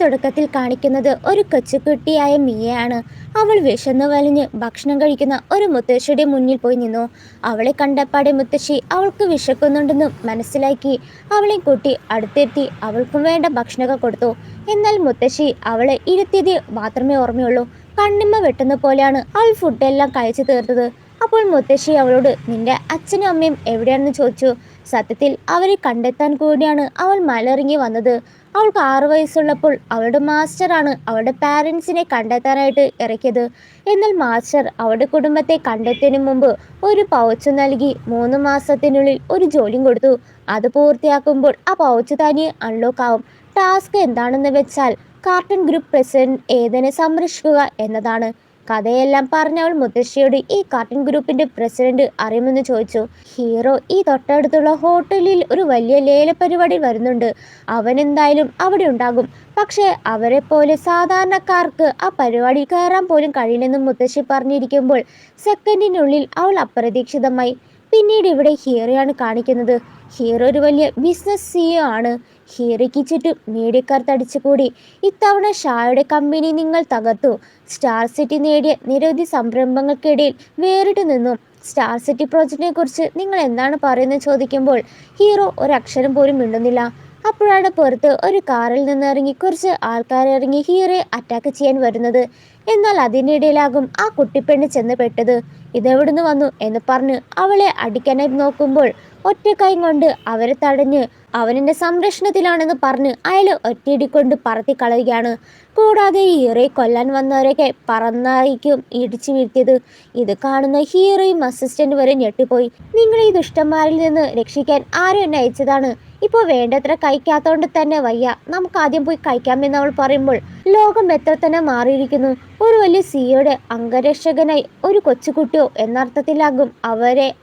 തുടക്കത്തിൽ കാണിക്കുന്നത് ഒരു കൊച്ചുകുട്ടിയായ മിയയാണ്. അവൾ വിശന്നു വലിഞ്ഞ് ഭക്ഷണം കഴിക്കുന്ന ഒരു മുത്തശ്ശിയുടെ മുന്നിൽ പോയി നിന്നു. അവളെ കണ്ടപ്പാടെ മുത്തശ്ശി അവൾക്ക് വിശക്കുന്നുണ്ടെന്നും മനസ്സിലാക്കി അവളെ കൂട്ടി അടുത്തെത്തി അവൾക്കും വേണ്ട ഭക്ഷണമൊക്കെ കൊടുത്തു. എന്നാൽ മുത്തശ്ശി അവളെ ഇരുത്തിയത് മാത്രമേ ഓർമ്മയുള്ളൂ. കണ്ണിമ്മ വെട്ടുന്ന പോലെയാണ് അവൾ ഫുഡെല്ലാം കഴിച്ചു തീർത്തത്. അപ്പോൾ മുത്തശ്ശി അവളോട് നിന്റെ അച്ഛനും അമ്മയും എവിടെയാണെന്ന് ചോദിച്ചു. സത്യത്തിൽ അവരെ കണ്ടെത്താൻ കൂടിയാണ് അവൾ മലയിറങ്ങി വന്നത്. അവൾക്ക് 6 വയസ്സുള്ളപ്പോൾ അവളുടെ മാസ്റ്ററാണ് അവളുടെ പാരൻസിനെ കണ്ടെത്താനായിട്ട് ഇറക്കിയത്. എന്നാൽ മാസ്റ്റർ അവളുടെ കുടുംബത്തെ കണ്ടെത്തിയതിനു മുമ്പ് ഒരു പൗച്ച് നൽകി 3 മാസത്തിനുള്ളിൽ ഒരു ജോലിയും കൊടുത്തു. അത് പൂർത്തിയാക്കുമ്പോൾ ആ പൗച്ച് തനിയെ അൺലോക്ക് ആവും. ടാസ്ക് എന്താണെന്ന് വെച്ചാൽ കാർട്ടൂൺ ഗ്രൂപ്പ് പ്രസിഡന്റ് ഏതനെ സംരക്ഷിക്കുക എന്നതാണ്. കഥയെല്ലാം പറഞ്ഞവൾ മുത്തശ്ശിയോട് ഈ കാർട്ടൂൺ ഗ്രൂപ്പിന്റെ പ്രസിഡന്റ് അറിയുമെന്ന് ചോദിച്ചു. ഹീറോ ഈ തൊട്ടടുത്തുള്ള ഹോട്ടലിൽ ഒരു വലിയ ലേല പരിപാടി വരുന്നുണ്ട്, അവൻ എന്തായാലും അവിടെ ഉണ്ടാകും. പക്ഷേ അവരെ പോലെ സാധാരണക്കാർക്ക് ആ പരിപാടി കയറാൻ പോലും കഴിയില്ലെന്നും മുത്തശ്ശി പറഞ്ഞിരിക്കുമ്പോൾ സെക്കൻഡിനുള്ളിൽ അവൾ അപ്രതീക്ഷിതമായി. പിന്നീട് ഇവിടെ ഹീറോയാണ് കാണിക്കുന്നത്. ഹീറോ ഒരു വലിയ ബിസിനസ് സിഇഒ ആണ്. ഹീറോയ്ക്ക് ചുറ്റും മീഡിയക്കാർ തടിച്ചുകൂടി. ഇത്തവണ ഷായുടെ കമ്പനി നിങ്ങൾ തകർത്തു. സ്റ്റാർ സിറ്റി നേടിയ നിരവധി സംരംഭങ്ങൾക്കിടയിൽ വേറിട്ട് നിന്നു. സ്റ്റാർ സിറ്റി പ്രോജക്റ്റിനെ കുറിച്ച് നിങ്ങൾ എന്താണ് പറയുന്നത് ചോദിക്കുമ്പോൾ ഹീറോ ഒരക്ഷരം പോലും മിണ്ടുന്നില്ല. അപ്പോഴാണ് പുറത്ത് ഒരു കാറിൽ നിന്ന് ഇറങ്ങി കുറച്ച് ആൾക്കാരിറങ്ങി ഹീറോയെ അറ്റാക്ക് ചെയ്യാൻ വരുന്നത്. എന്നാൽ അതിനിടയിലാകും ആ കുട്ടിപ്പെണ്ണ് ചെന്ന് പെട്ടത്. ഇതെവിടുന്ന് വന്നു എന്ന് പറഞ്ഞ് അവളെ അടിക്കാനായി നോക്കുമ്പോൾ ഒറ്റ കൈ കൊണ്ട് അവരെ തടഞ്ഞ് അവനെൻ്റെ സംരക്ഷണത്തിലാണെന്ന് പറഞ്ഞ് അയാൾ ഒറ്റയിടിക്കൊണ്ട് പറത്തി കളയുകയാണ്. കൂടാതെ ഹീറോയെ കൊല്ലാൻ വന്നവരൊക്കെ പറന്നായിരിക്കും ഇടിച്ചു വീഴ്ത്തിയത്. ഇത് കാണുന്ന ഹീറോയും അസിസ്റ്റന്റ് വരെ ഞെട്ടിപ്പോയി. നിങ്ങളെ ഈ ദുഷ്ടന്മാരിൽ നിന്ന് രക്ഷിക്കാൻ ആരും എന്നെ അയച്ചതാണ്. ഇപ്പോൾ വേണ്ടത്ര കഴിക്കാത്തതുകൊണ്ട് തന്നെ വയ്യ, നമുക്ക് ആദ്യം പോയി കഴിക്കാമെന്ന് അവൾ പറയുമ്പോൾ ലോകം എത്ര തന്നെ മാറിയിരിക്കുന്നു. ഒരു വലിയ സിയുടെ അംഗരക്ഷകനായി ഒരു കൊച്ചുകുട്ടിയോ എന്നർത്ഥത്തിലാകും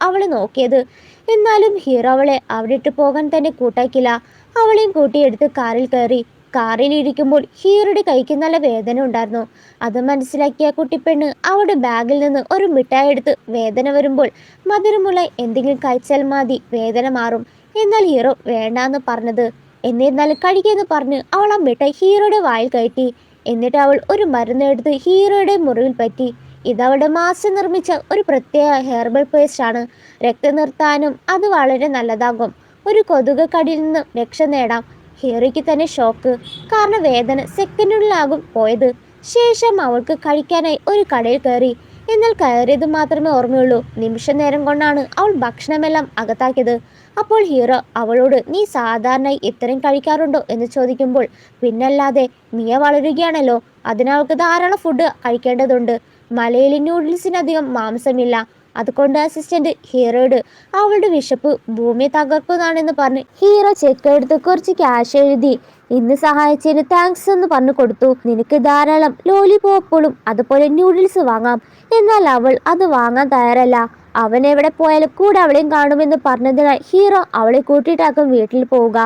അവളെ നോക്കിയത്. എന്നാലും ഹീറോ അവളെ അവിടെ ഇട്ട് പോകാൻ തന്നെ കൂട്ടാക്കില്ല. അവളെയും കൂട്ടിയെടുത്ത് കാറിൽ കയറി. കാറിൽ ഇരിക്കുമ്പോൾ ഹീറോയുടെ കൈക്ക് നല്ല വേദന ഉണ്ടായിരുന്നു. അത് മനസ്സിലാക്കിയ കുട്ടിപ്പെണ്ണ് അവളുടെ ബാഗിൽ നിന്ന് ഒരു മിഠായി എടുത്ത് വേദന വരുമ്പോൾ മധുരമുള്ള എന്തെങ്കിലും കഴിച്ചാൽ മതി വേദന മാറും. എന്നാൽ ഹീറോ വേണ്ടാന്ന് പറഞ്ഞത്. എന്നിരുന്നാലും കഴിക്കുമെന്ന് പറഞ്ഞ് അവൾ ആ മിഠായി ഹീറോയുടെ വായിൽ കയറ്റി. എന്നിട്ട് അവൾ ഒരു മരുന്ന് എടുത്ത് ഹീറോയുടെ മുറിവിൽ പറ്റി. ഇതവളുടെ മാസ്റ്റർ നിർമ്മിച്ച ഒരു പ്രത്യേക ഹെർബൽ പേസ്റ്റ് ആണ്. രക്തം നിർത്താനും അത് വളരെ നല്ലതാകും. ഒരു കൊതുക് കടിയിൽ നിന്നും രക്ഷ നേടാം. ഹീറോയ്ക്ക് തന്നെ ഷോക്ക്, കാരണം വേദന സെക്കൻഡിനുള്ളിലാകും പോയത്. ശേഷം അവൾക്ക് കഴിക്കാനായി ഒരു കടയിൽ കയറി. എന്നാൽ കയറിയത് മാത്രമേ ഓർമ്മയുള്ളൂ. നിമിഷ നേരം കൊണ്ടാണ് അവൾ ഭക്ഷണമെല്ലാം അകത്താക്കിയത്. അപ്പോൾ ഹീറോ അവളോട് നീ സാധാരണയായി ഇത്രയും കഴിക്കാറുണ്ടോ എന്ന് ചോദിക്കുമ്പോൾ പിന്നല്ലാതെ, മിയ വളരുകയാണല്ലോ, അതിനവൾക്ക് ധാരാളം ഫുഡ് കഴിക്കേണ്ടതുണ്ട്. മലയിലെ നൂഡിൽസിനധികം മാംസമില്ല. അതുകൊണ്ട് അസിസ്റ്റന്റ് ഹീറോയോട് അവളുടെ വിശപ്പ് ഭൂമിയെ തകർക്കുന്നതാണെന്ന് പറഞ്ഞ് ഹീറോ ചെക്ക് എടുത്ത് കുറച്ച് ക്യാഷ് എഴുതി ഇന്ന് സഹായിച്ചതിന് താങ്ക്സ് എന്ന് പറഞ്ഞു കൊടുത്തു. നിനക്ക് ധാരാളം ലോലിപോപ്പുകളും അതുപോലെ നൂഡിൽസ് വാങ്ങാം. എന്നാൽ അവൾ അത് വാങ്ങാൻ തയ്യാറല്ല. അവൻ എവിടെ പോയാലും കൂടെ അവളെയും കാണുമെന്ന് പറഞ്ഞതിനാൽ ഹീറോ അവളെ കൂട്ടിയിട്ടാക്കും വീട്ടിൽ പോവുക.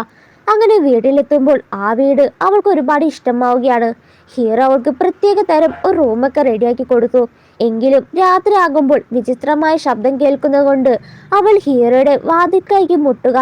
അങ്ങനെ വീട്ടിലെത്തുമ്പോൾ ആ വീട് അവൾക്ക് ഒരുപാട് ഇഷ്ടമാവുകയാണ്. ഹീറോ അവൾക്ക് പ്രത്യേക തരം ഒരു റൂമൊക്കെ റെഡിയാക്കി കൊടുത്തു. എങ്കിലും രാത്രി ആകുമ്പോൾ വിചിത്രമായ ശബ്ദം കേൾക്കുന്നത് കൊണ്ട് അവൾ ഹീറോയുടെ വാതിൽക്കൈക്ക് മുട്ടുക.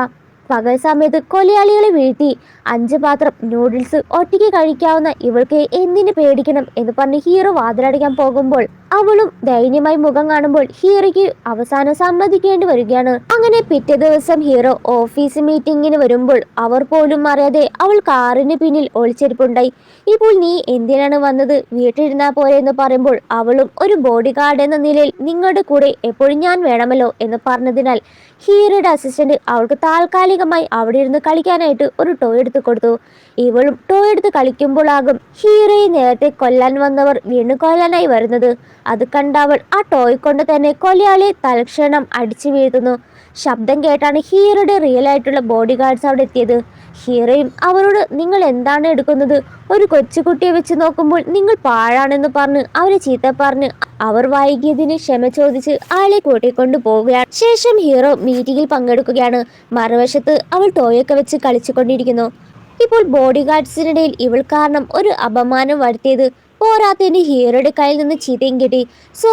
പകൽ സമയത്ത് കൊലയാളികളെ വീഴ്ത്തി 5 പാത്രം നൂഡിൽസ് ഒറ്റയ്ക്ക് കഴിക്കാവുന്ന ഇവൾക്ക് എന്തിനു പേടിക്കണം എന്ന് പറഞ്ഞ് ഹീറോ വാതിലടയ്ക്കാൻ പോകുമ്പോൾ അവളും ദയനീയമായി മുഖം കാണുമ്പോൾ ഹീറോയ്ക്ക് അവസാനം സമ്മതിക്കേണ്ടി വരികയാണ്. അങ്ങനെ പിറ്റേ ദിവസം ഹീറോ ഓഫീസ് മീറ്റിംഗിന് വരുമ്പോൾ അവർ പോലും അറിയാതെ അവൾ കാറിന് പിന്നിൽ ഒളിച്ചിരിപ്പുണ്ടായി. ഇപ്പോൾ നീ എന്തിനാണ് വന്നത്, വീട്ടിലിരുന്നാൽ പോലെ എന്ന് പറയുമ്പോൾ അവളും ഒരു ബോഡി ഗാർഡ് എന്ന നിലയിൽ നിങ്ങളുടെ കൂടെ എപ്പോഴും ഞാൻ വേണമല്ലോ എന്ന് പറഞ്ഞതിനാൽ ഹീറോയുടെ അസിസ്റ്റന്റ് അവൾക്ക് താൽക്കാലികമായി അവിടെ ഇരുന്ന് കളിക്കാനായിട്ട് ഒരു ടോയ് എടുത്ത് കൊടുത്തു. ഇവളും ടോയ് എടുത്ത് കളിക്കുമ്പോഴാകും ഹീറോയെ നേരത്തെ കൊല്ലാൻ വന്നവർ വീണ്ടും കൊല്ലാനായി വരുന്നത്. അത് കണ്ടവൾ ആ ടോയ് കൊണ്ട് തന്നെ കൊലയാളിയെ തൽക്ഷണം അടിച്ചു വീഴ്ത്തുന്നു. ശബ്ദം കേട്ടാണ് ഹീറോയുടെ റിയൽ ആയിട്ടുള്ള ബോഡി ഗാർഡ്സ് അവിടെ എത്തിയത്. ഹീറോയും അവരോട് നിങ്ങൾ എന്താണ് എടുക്കുന്നത്, ഒരു കൊച്ചുകുട്ടിയെ വെച്ച് നോക്കുമ്പോൾ നിങ്ങൾ പാഴാണെന്ന് പറഞ്ഞ് അവരെ ചീത്ത പറഞ്ഞ് അവർ വൈകിയതിന് ക്ഷമ ചോദിച്ച് ആളെ കൂട്ടിക്കൊണ്ട് പോവുകയാണ്. ശേഷം ഹീറോ മീറ്റിംഗിൽ പങ്കെടുക്കുകയാണ്. മറുവശത്ത് അവൾ ടോയൊക്കെ വെച്ച് കളിച്ചുകൊണ്ടിരിക്കുന്നു. ഇപ്പോൾ ബോഡി ഗാർഡ്സിനിടയിൽ ഇവൾ കാരണം ഒരു അപമാനം വരുത്തിയത് പോരാത്തതിന് ഹീറോയുടെ കയ്യിൽ നിന്ന് ചീത്തയും കിട്ടി. സോ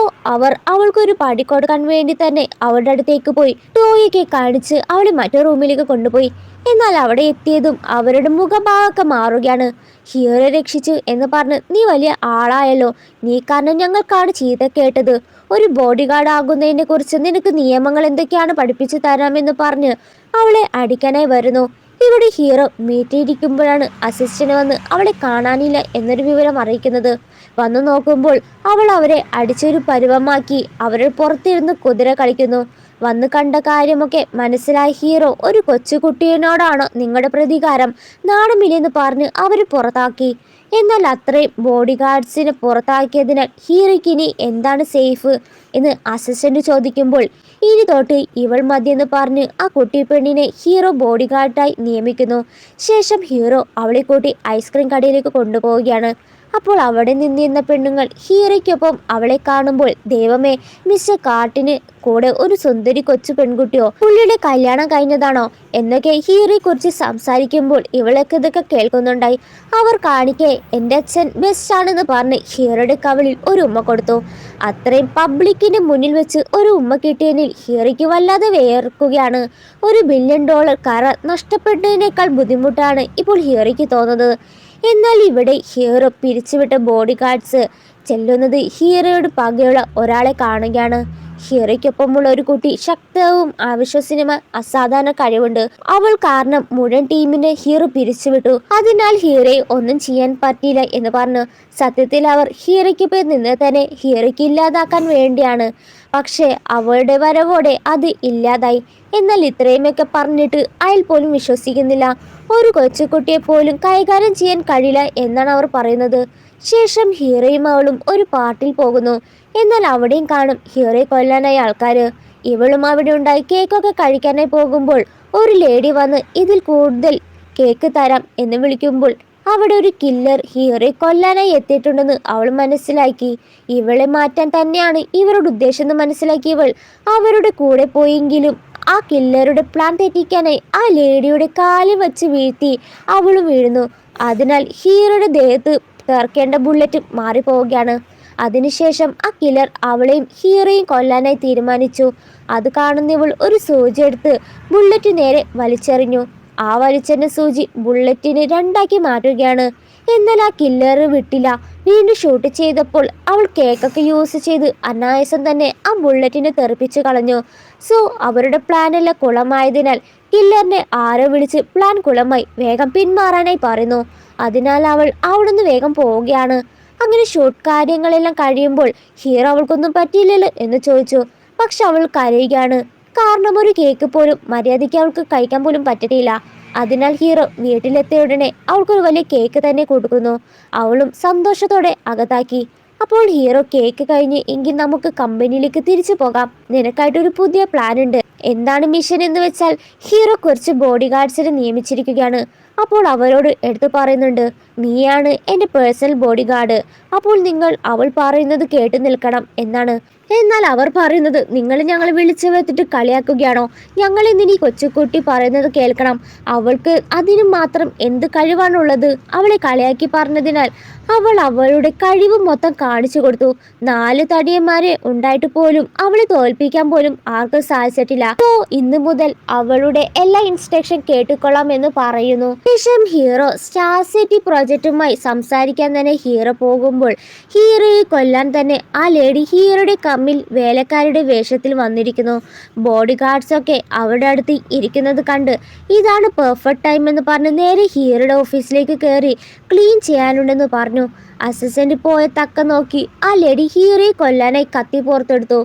അവൾക്കൊരു പടി കൊടുക്കാൻ വേണ്ടി തന്നെ അവളുടെ അടുത്തേക്ക് പോയി ടോയൊക്കെ കാണിച്ച് അവളെ മറ്റേ റൂമിലേക്ക് കൊണ്ടുപോയി. എന്നാൽ അവിടെ എത്തിയതും അവരുടെ മുഖഭാവമൊക്കെ മാറുകയാണ്. ഹീറോ രക്ഷിച്ചു എന്ന് പറഞ്ഞ് നീ വലിയ ആളായല്ലോ, നീ കാരണം ഞങ്ങൾക്കാണ് ചീത്ത കേട്ടത്, ഒരു ബോഡി ഗാർഡ് ആകുന്നതിനെ കുറിച്ച് നിനക്ക് നിയമങ്ങൾ എന്തൊക്കെയാണ് പഠിപ്പിച്ചു തരാമെന്ന് പറഞ്ഞ് അവളെ അടിക്കാനായി വരുന്നു. ഇവിടെ ഹീറോ മീറ്റിരിക്കുമ്പോഴാണ് അസിസ്റ്റന്റ് വന്ന് അവളെ കാണാനില്ല എന്നൊരു വിവരം അറിയിക്കുന്നത്. വന്നു നോക്കുമ്പോൾ അവൾ അവരെ അടിച്ചൊരു പരുവമാക്കി അവരെ പുറത്തിരുന്ന് കുതിര കളിക്കുന്നു. വന്ന് കണ്ട കാര്യമൊക്കെ മനസ്സിലായ ഹീറോ ഒരു കൊച്ചുകുട്ടിയോടാണ് നിങ്ങളുടെ പ്രതികാരം, നാണമില്ലെന്ന് പറഞ്ഞ് അവരെ പുറത്താക്കി. എന്നാൽ അത്രയും ബോഡി ഗാർഡ്സിനെ പുറത്താക്കിയതിനാൽ ഹീറോയ്ക്ക് ഇനി എന്താണ് സേഫ് എന്ന് അസിസ്റ്റന്റ് ചോദിക്കുമ്പോൾ ഇനി തൊട്ട് ഇവൾ മതിയെന്ന് പറഞ്ഞ് ആ കുട്ടി പെണ്ണിനെ ഹീറോ ബോഡി ഗാർഡായി നിയമിക്കുന്നു. ശേഷം ഹീറോ അവളെ കൂട്ടി ഐസ്ക്രീം കടയിലേക്ക് കൊണ്ടുപോവുകയാണ്. അപ്പോൾ അവിടെ നിന്നിരുന്ന പെണ്ണുങ്ങൾ ഹീറോയ്ക്കൊപ്പം അവളെ കാണുമ്പോൾ ദൈവമേ, മിസ്റ്റർ കാട്ടിന് കൂടെ ഒരു സുന്ദരി കൊച്ചു പെൺകുട്ടിയോ, പുള്ളിയുടെ കല്യാണം കഴിഞ്ഞതാണോ എന്നൊക്കെ ഹീറോയെ കുറിച്ച് സംസാരിക്കുമ്പോൾ ഇവളൊക്കെ ഇതൊക്കെ കേൾക്കുന്നുണ്ടായി. അവർ കാണിക്കെ എൻ്റെ അച്ഛൻ ബെസ്റ്റ് ആണെന്ന് പറഞ്ഞ് ഹീറോയുടെ കവിളിൽ ഒരു ഉമ്മ കൊടുത്തു. അത്രയും പബ്ലിക്കിന്റെ മുന്നിൽ വെച്ച് ഒരു ഉമ്മ കിട്ടിയതിൽ ഹീറോയ്ക്ക് വല്ലാതെ വേർക്കുകയാണ്. $1 ബില്യൺ കറ നഷ്ടപ്പെട്ടതിനേക്കാൾ ബുദ്ധിമുട്ടാണ് ഇപ്പോൾ ഹീറോയ്ക്ക് തോന്നുന്നത്. എന്നാൽ ഇവിടെ ഹീറോ പിരിച്ചുവിട്ട ബോഡി ഗാർഡ്സ് ചെല്ലുന്നത് ഹീറോയോട് പകയുള്ള ഒരാളെ കാണുകയാണ്. ഹീറോയ്ക്കൊപ്പമുള്ള ഒരു കുട്ടി ശക്തവും അവിശ്വസനീയമായ അസാധാരണ കഴിവുണ്ട്. അവൾ കാരണം മുഴുവൻ ടീമിനെ ഹീറോ പിരിച്ചുവിട്ടു. അതിനാൽ ഹീറോയെ ഒന്നും ചെയ്യാൻ പറ്റില്ല എന്ന് പറഞ്ഞു. സത്യത്തിൽ അവർ ഹീറോയ്ക്കൊപ്പം നിന്ന് തന്നെ ഹീറോയ്ക്ക് ഇല്ലാതാക്കാൻ വേണ്ടിയാണ്. പക്ഷേ അവളുടെ വരവോടെ അത് ഇല്ലാതായി. എന്നാൽ ഇത്രയുമൊക്കെ പറഞ്ഞിട്ട് അയാൾ പോലും വിശ്വസിക്കുന്നില്ല. ഒരു കൊച്ചുകുട്ടിയെ പോലും കൈകാര്യം ചെയ്യാൻ കഴിയില്ല എന്നാണ് അവർ പറയുന്നത്. ശേഷം ഹീറോയും അവളും ഒരു പാർട്ടിൽ പോകുന്നു. എന്നാൽ അവിടെയും കാണും ഹീറോയെ കൊല്ലാനായി ആൾക്കാർ. ഇവളും അവിടെ ഉണ്ടായി കേക്കൊക്കെ കഴിക്കാനായി പോകുമ്പോൾ ഒരു ലേഡി വന്ന് ഇതിൽ കൂടുതൽ കേക്ക് തരാം എന്ന് വിളിക്കുമ്പോൾ അവിടെ ഒരു കില്ലർ ഹീറോയെ കൊല്ലാനായി എത്തിയിട്ടുണ്ടെന്ന് അവൾ മനസ്സിലാക്കി. ഇവളെ മാറ്റാൻ തന്നെയാണ് ഇവരുടെ ഉദ്ദേശം എന്ന് മനസ്സിലാക്കി ഇവൾ അവരുടെ കൂടെ പോയെങ്കിലും ആ കില്ലറുടെ പ്ലാൻ തെറ്റിക്കാനായി ആ ലേഡിയുടെ കാലിൽ വെച്ച് വീഴ്ത്തി അവളും വീഴുന്നു. അതിനാൽ ഹീറോയുടെ ദേഹത്ത് തീർക്കേണ്ട ബുള്ളറ്റ് മാറിപ്പോവുകയാണ്. അതിനുശേഷം ആ കില്ലർ അവളെയും ഹീറോയും കൊല്ലാനായി തീരുമാനിച്ചു. അത് കാണുന്നവൾ ഒരു സൂചി എടുത്ത് ബുള്ളറ്റ് നേരെ വലിച്ചെറിഞ്ഞു. ആ വലിച്ചെറിഞ്ഞ സൂചി ബുള്ളറ്റിനെ രണ്ടാക്കി മാറ്റുകയാണ്. എന്നാൽ ആ കില്ലർ വിട്ടില്ല. വീണ്ടും ഷൂട്ട് ചെയ്തപ്പോൾ അവൾ കേക്കൊക്കെ യൂസ് ചെയ്ത് അനായാസം തന്നെ ആ ബുള്ളറ്റിനെ തെറിപ്പിച്ചു കളഞ്ഞു. സോ അവരുടെ പ്ലാനെല്ലാം കുളമായതിനാൽ കില്ലറിനെ ആരോ വിളിച്ച് പ്ലാൻ കുളമായി വേഗം പിന്മാറാനായി പറയുന്നു. അതിനാൽ അവൾ അവിടുന്ന് വേഗം പോവുകയാണ്. അങ്ങനെ ഷൂട്ട് കാര്യങ്ങളെല്ലാം കഴിയുമ്പോൾ ഹീറോ അവൾക്കൊന്നും പറ്റിയില്ലല്ലോ എന്ന് ചോദിച്ചു. പക്ഷെ അവൾ കരയുകയാണ്. കാരണം ഒരു കേക്ക് പോലും മര്യാദയ്ക്ക് അവൾക്ക് കഴിക്കാൻ പോലും പറ്റത്തില്ല. അതിനാൽ ഹീറോ വീട്ടിലെത്തിയ ഉടനെ അവൾക്കൊരു വലിയ കേക്ക് തന്നെ കൊടുക്കുന്നു. അവളും സന്തോഷത്തോടെ അകത്താക്കി. അപ്പോൾ ഹീറോ കേക്ക് കഴിഞ്ഞ് എങ്കിൽ നമുക്ക് കമ്പനിയിലേക്ക് തിരിച്ചു പോകാം, നിനക്കായിട്ടൊരു പുതിയ പ്ലാൻ ഉണ്ട്. എന്താണ് മിഷൻ എന്ന് വെച്ചാൽ ഹീറോ കുറച്ച് ബോഡി ഗാർഡ്സിനെ നിയമിച്ചിരിക്കുകയാണ്. അപ്പോൾ അവരോട് എടുത്തു പറയുന്നുണ്ട്, നീയാണ് എൻ്റെ പേഴ്സണൽ ബോഡി ഗാർഡ്. അപ്പോൾ നിങ്ങൾ അവൾ പറയുന്നത് കേട്ടു നിൽക്കണം എന്നാണ്. എന്നാൽ അവർ പറയുന്നത് നിങ്ങൾ ഞങ്ങളെ വിളിച്ചു വെച്ചിട്ട് കളിയാക്കുകയാണോ, ഞങ്ങളെന്തിനീ കൊച്ചുകുട്ടി പറയുന്നത് കേൾക്കണം, അവൾക്ക് അതിനു മാത്രം എന്ത് കഴിവാണുള്ളത്. അവളെ കളിയാക്കി പറഞ്ഞതിനാൽ അവൾ അവളുടെ കഴിവ് മൊത്തം കാണിച്ചു കൊടുത്തു. 4 തടിയന്മാരെ ഉണ്ടായിട്ട് പോലും അവളെ തോൽപ്പിക്കാൻ പോലും ആർക്കും സാധിച്ചിട്ടില്ല. സോ ഇന്ന് മുതൽ അവളുടെ എല്ലാ ഇൻസ്ട്രക്ഷൻ കേട്ടുകൊള്ളാം എന്ന് പറയുന്നു. ശേഷം ഹീറോ സ്റ്റാർ സിറ്റി പ്രൊജക്റ്റുമായി സംസാരിക്കാൻ തന്നെ ഹീറോ പോകുമ്പോൾ ഹീറോയെ കൊല്ലാൻ തന്നെ ആ ലേഡി ഹീറോയുടെ കമ്മിൽ വേലക്കാരുടെ വേഷത്തിൽ വന്നിരിക്കുന്നു. ബോഡി ഗാർഡ്സ് ഒക്കെ അവരുടെ അടുത്ത് ഇരിക്കുന്നത് കണ്ട് ഇതാണ് പെർഫെക്റ്റ് ടൈം എന്ന് പറഞ്ഞ് നേരെ ഹീറോയുടെ ഓഫീസിലേക്ക് കയറി ക്ലീൻ ചെയ്യാനുണ്ടെന്ന് പറഞ്ഞു. അസിസ്റ്റന്റ് പോയ തക്ക നോക്കി ആ ലേഡി ഹീറോയെ കൊല്ലാനായി കത്തി പുറത്തെടുത്തു.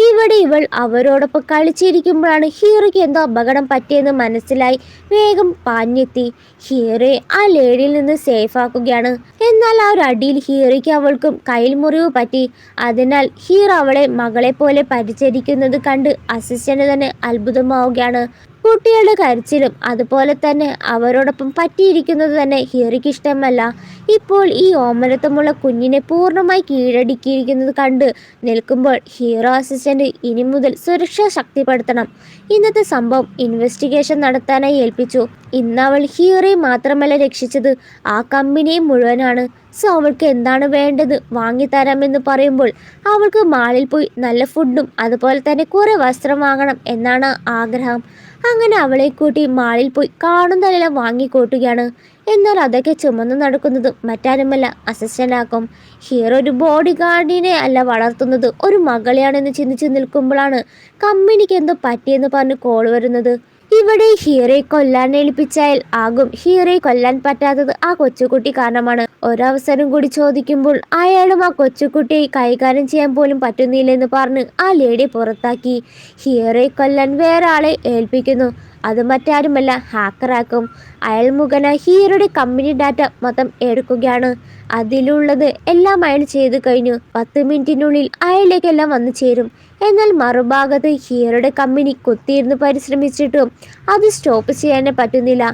ഇവിടെ ഇവൾ അവരോടൊപ്പം കളിച്ചിരിക്കുമ്പോഴാണ് ഹീറോയ്ക്ക് എന്തോ അപകടം പറ്റിയെന്ന് മനസ്സിലായി വേഗം പാഞ്ഞെത്തി ഹീറോയെ ആ ലേഡിയിൽ നിന്ന് സേഫ് ആക്കുകയാണ്. എന്നാൽ ആ ഒരു അടിയിൽ ഹീറോയ്ക്ക് അവൾക്കും കയ്യിൽ മുറിവ് പറ്റി. അതിനാൽ ഹീറോ അവളെ മകളെ പോലെ പരിചരിക്കുന്നത് കണ്ട് അസിസ്റ്റന്റ് തന്നെ അത്ഭുതമാവുകയാണ്. കുട്ടികളുടെ കരച്ചിലും അതുപോലെ തന്നെ അവരോടൊപ്പം പറ്റിയിരിക്കുന്നത് തന്നെ ഹീറോയ്ക്ക് ഇഷ്ടമല്ല. ഇപ്പോൾ ഈ ഓമനത്വമുള്ള കുഞ്ഞിനെ പൂർണ്ണമായി കീഴടക്കിയിരിക്കുന്നത് കണ്ട് നിൽക്കുമ്പോൾ ഹീറോ അസിസ്റ്റന്റ് ഇനി മുതൽ സുരക്ഷ ശക്തിപ്പെടുത്തണം. ഇന്നത്തെ സംഭവം ഇൻവെസ്റ്റിഗേഷൻ നടത്താനായി ഏൽപ്പിച്ചു. ഇന്ന് അവൾ ഹീറോയെ മാത്രമല്ല രക്ഷിച്ചത്, ആ കമ്പനിയെ മുഴുവനാണ്. സോ അവൾക്ക് എന്താണ് വേണ്ടത് വാങ്ങിത്തരാമെന്ന് പറയുമ്പോൾ അവൾക്ക് മാളിൽ പോയി നല്ല ഫുഡും അതുപോലെ തന്നെ കുറെ വസ്ത്രം വാങ്ങണം എന്നാണ് ആഗ്രഹം. അങ്ങനെ അവളെ കൂട്ടി മാളിൽ പോയി കാണുന്നതെല്ലാം വാങ്ങിക്കൂട്ടുകയാണ്. എന്നാൽ അതൊക്കെ ചുമന്നു നടക്കുന്നത് മറ്റാരുമല്ല, അസിസ്റ്റന്റാക്കും. ഹീറോ ഒരു ബോഡി ഗാർഡിനെ അല്ല വളർത്തുന്നത്, ഒരു മകളെയാണെന്ന് ചിന്തിച്ചു നിൽക്കുമ്പോഴാണ് കമ്പനിക്ക് എന്തോ പറ്റിയെന്ന് പറഞ്ഞ് കോൾ വരുന്നത്. ഇവിടെ ഹീറോയെ കൊല്ലാൻ ഏൽപ്പിച്ചാൽ ആകും ഹീറോയെ കൊല്ലാൻ പറ്റാത്തത് ആ കൊച്ചുകുട്ടി കാരണമാണ്. ഒരവസരം കൂടി ചോദിക്കുമ്പോൾ അയാളും ആ കൊച്ചുകുട്ടിയെ കൈകാര്യം ചെയ്യാൻ പോലും പറ്റുന്നില്ലെന്ന് പറഞ്ഞ് ആ ലേഡിയെ പുറത്താക്കി. ഹീറോയെ കൊല്ലാൻ വേറെ ആളെ ഏൽപ്പിക്കുന്നു. അത് മറ്റാരുമല്ല, ഹാക്കറാക്കും. അയാൾ മുഖേന ഹീറോയുടെ കമ്പനി ഡാറ്റ മൊത്തം എടുക്കുകയാണ്. അതിലുള്ളത് എല്ലാം അയാൾ ചെയ്തു കഴിഞ്ഞു. 10 മിനിറ്റിനുള്ളിൽ അയാളിലേക്കെല്ലാം വന്നു ചേരും. എന്നാൽ മറുഭാഗത്ത് ഹീറോയുടെ കമ്പനി കുത്തിയിരുന്ന് പരിശ്രമിച്ചിട്ടും അത് സ്റ്റോപ്പ് ചെയ്യാനേ പറ്റുന്നില്ല.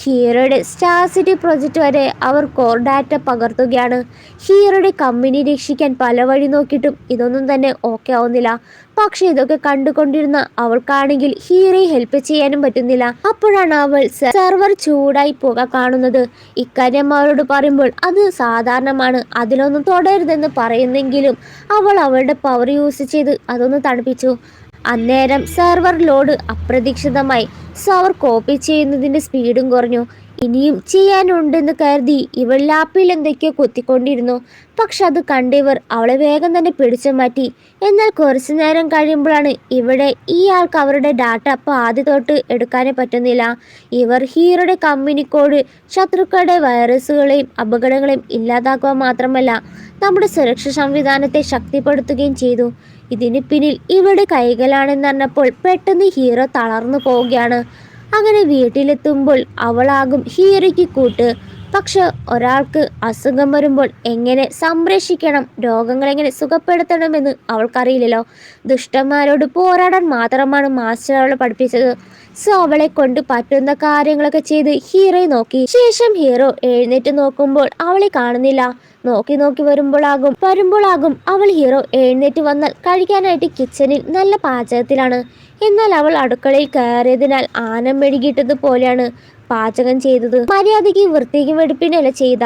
ഹീറോയുടെ സ്റ്റാർ സിറ്റി പ്രൊജക്റ്റ് വരെ അവർ കോർ ഡാറ്റ പകർത്തുകയാണ്. ഹീറോയുടെ കമ്പനി രക്ഷിക്കാൻ പല വഴി നോക്കിയിട്ടും ഇതൊന്നും തന്നെ ഓക്കെ ആവുന്നില്ല. പക്ഷെ ഇതൊക്കെ കണ്ടുകൊണ്ടിരുന്ന അവൾക്കാണെങ്കിൽ ഹീറോയെ ഹെൽപ്പ് ചെയ്യാനും പറ്റുന്നില്ല. അപ്പോഴാണ് അവൾ സെർവർ ചൂടായി പുക കാണുന്നത്. ഇക്കാര്യം അവളോട് പറയുമ്പോൾ അത് സാധാരണമാണ്, അതിലൊന്നും തുടരുതെന്ന് പറയുന്നെങ്കിലും അവൾ അവളുടെ പവർ യൂസ് ചെയ്ത് അതൊന്ന് തണുപ്പിച്ചു. അന്നേരം സെർവർ ലോഡ് അപ്രതീക്ഷിതമായി. സോ അവർ കോപ്പി ചെയ്യുന്നതിന്റെ സ്പീഡും കുറഞ്ഞു. ഇനിയും ചെയ്യാനുണ്ടെന്ന് കരുതി ഇവൾ ലാപ്പിൽ എന്തൊക്കെയോ കുത്തിക്കൊണ്ടിരുന്നു. പക്ഷെ അത് കണ്ടിവർ അവളെ വേഗം തന്നെ പിടിച്ചു മാറ്റി. എന്നാൽ കുറച്ചു നേരം കഴിയുമ്പോഴാണ് ഇവിടെ ഈ ആൾക്ക് അവരുടെ ഡാറ്റ ആദ്യ തൊട്ട് എടുക്കാനേ പറ്റുന്നില്ല. ഇവർ ഹീറോയുടെ കമ്പനി കോഡ് ശത്രുക്കളുടെ വൈറസുകളെയും അപകടങ്ങളെയും ഇല്ലാതാക്കുക മാത്രമല്ല നമ്മുടെ സുരക്ഷാ സംവിധാനത്തെ ശക്തിപ്പെടുത്തുകയും ചെയ്തു. ഇതിന് പിന്നിൽ ഇവരുടെ കൈകളാണെന്നറിഞ്ഞപ്പോൾ പെട്ടെന്ന് ഹീറോ തളർന്നു പോവുകയാണ്. അങ്ങനെ വീട്ടിലെത്തുമ്പോൾ അവളാകും ഹീറോയ്ക്ക് കൂട്ട്. പക്ഷെ ഒരാൾക്ക് അസുഖം വരുമ്പോൾ എങ്ങനെ സംരക്ഷിക്കണം, രോഗങ്ങൾ എങ്ങനെ സുഖപ്പെടുത്തണമെന്ന് അവൾക്കറിയില്ലല്ലോ. ദുഷ്ടന്മാരോട് പോരാടാൻ മാത്രമാണ് മാസ്റ്റർ അവളെ പഠിപ്പിച്ചത്. സോ അവളെ കൊണ്ട് പറ്റുന്ന കാര്യങ്ങളൊക്കെ ചെയ്ത് ഹീറോയെ നോക്കി. ശേഷം ഹീറോ എഴുന്നേറ്റ് നോക്കുമ്പോൾ അവളെ കാണുന്നില്ല. നോക്കി നോക്കി വരുമ്പോഴാകും അവൾ ഹീറോ എഴുന്നേറ്റ് വന്നാൽ കഴിക്കാനായിട്ട് കിച്ചണിൽ നല്ല പാചകത്തിലാണ്. എന്നാൽ അവൾ അടുക്കളയിൽ കയറിയതിനാൽ ആനം മെഴുകിയിട്ടത് പോലെയാണ് പാചകം ചെയ്തത്. മര്യാദയ്ക്ക് വൃത്തിക്ക് വെടുപ്പിനല്ല ചെയ്ത.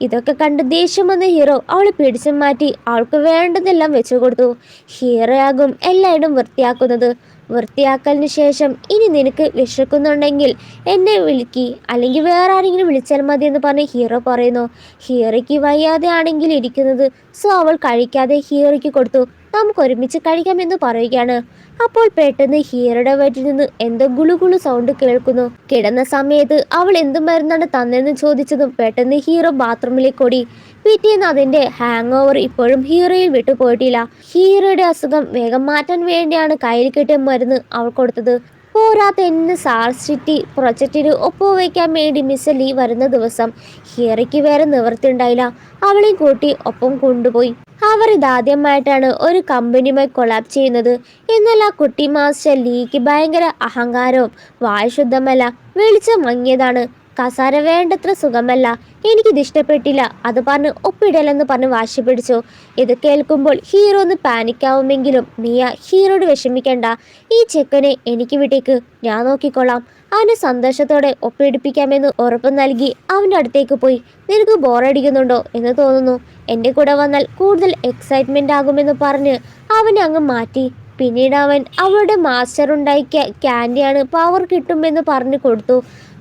ഇതൊക്കെ കണ്ട് ദേഷ്യം വന്ന ഹീറോ അവളെ പിടിച്ചു മാറ്റി അവൾക്ക് വേണ്ടതെല്ലാം വെച്ചു കൊടുത്തു. ഹീറോ ആകും എല്ലായിടും വൃത്തിയാക്കുന്നത്. വൃത്തിയാക്കലിന് ശേഷം ഇനി നിനക്ക് വിശക്കുന്നുണ്ടെങ്കിൽ എന്നെ വിളിക്കി, അല്ലെങ്കിൽ വേറെ ആരെങ്കിലും വിളിച്ചാൽ മതി എന്ന് പറഞ്ഞ് ഹീറോ പറയുന്നു. ഹീറോയ്ക്ക് വയ്യാതെ ആണെങ്കിൽ ഇരിക്കുന്നത്. സോ അവൾ കഴിക്കാതെ ഹീറോയ്ക്ക് കൊടുത്തു. നമുക്ക് ഒരുമിച്ച് കഴിക്കാമെന്ന് പറയുകയാണ്. അപ്പോൾ പെട്ടെന്ന് ഹീറോയുടെ വയറ്റിൽ നിന്ന് എന്തോ ഗുളുഗുളു സൗണ്ട് കേൾക്കുന്നു. കിടന്ന സമയത്ത് അവൾ എന്ത് മരുന്നാണ് തന്നെന്ന് ചോദിച്ചതും പെട്ടെന്ന് ഹീറോ ബാത്റൂമിലേക്ക് ഓടി. പിറ്റേന്ന് അതിന്റെ ഹാങ് ഓവർ ഇപ്പോഴും ഹീറോയിൽ വിട്ടുപോയിട്ടില്ല. ഹീറോയുടെ അസുഖം വേഗം മാറ്റാൻ വേണ്ടിയാണ് കയ്യിൽ കിട്ടിയ മരുന്ന് അവൾ കൊടുത്തത്. പോരാത്തതിന് സ്റ്റാർ സിറ്റി പ്രൊജക്റ്റിന് ഒപ്പുവയ്ക്കാൻ വേണ്ടി മിസ് ലീ വരുന്ന ദിവസം ഹീറോയ്ക്ക് വേറെ നിവൃത്തി ഉണ്ടായില്ല. അവളെയും കൂട്ടി ഒപ്പം കൊണ്ടുപോയി. അവർ ഇതാദ്യമായിട്ടാണ് ഒരു കമ്പനിയുമായി കൊളാബ് ചെയ്യുന്നത്. എന്നാൽ ആ കുട്ടി മാസ്റ്റർ ലീക്ക് ഭയങ്കര അഹങ്കാരവും വായു ശുദ്ധമല്ല, വെളിച്ചം മങ്ങിയതാണ്, കസാര വേണ്ടത്ര സുഖമല്ല, എനിക്കിത് ഇഷ്ടപ്പെട്ടില്ല, അത് പറഞ്ഞ് ഒപ്പിടലെന്ന് പറഞ്ഞ് വാശി പിടിച്ചു. ഇത് കേൾക്കുമ്പോൾ ഹീറോ ഒന്ന് പാനിക്കാവുമെങ്കിലും മിയ ഹീറോയോട് വിഷമിക്കണ്ട, ഈ ചെക്കനെ എനിക്ക് വിട്ടേക്ക്, ഞാൻ നോക്കിക്കൊള്ളാം, അവനെ സന്തോഷത്തോടെ ഒപ്പിടിപ്പിക്കാമെന്ന് ഉറപ്പ് നൽകി അവൻ്റെ അടുത്തേക്ക് പോയി. നിനക്ക് ബോറടിക്കുന്നുണ്ടോ എന്ന് തോന്നുന്നു, എൻ്റെ കൂടെ വന്നാൽ കൂടുതൽ എക്സൈറ്റ്മെൻ്റ് ആകുമെന്ന് പറഞ്ഞ് അവനെ അങ്ങ് മാറ്റി. പിന്നീട് അവൻ അവളുടെ മാസ്റ്റർ ഉണ്ടാക്കിയ ക്യാൻഡിയാണ് പവർ കിട്ടുമെന്ന് പറഞ്ഞു കൊടുത്തു.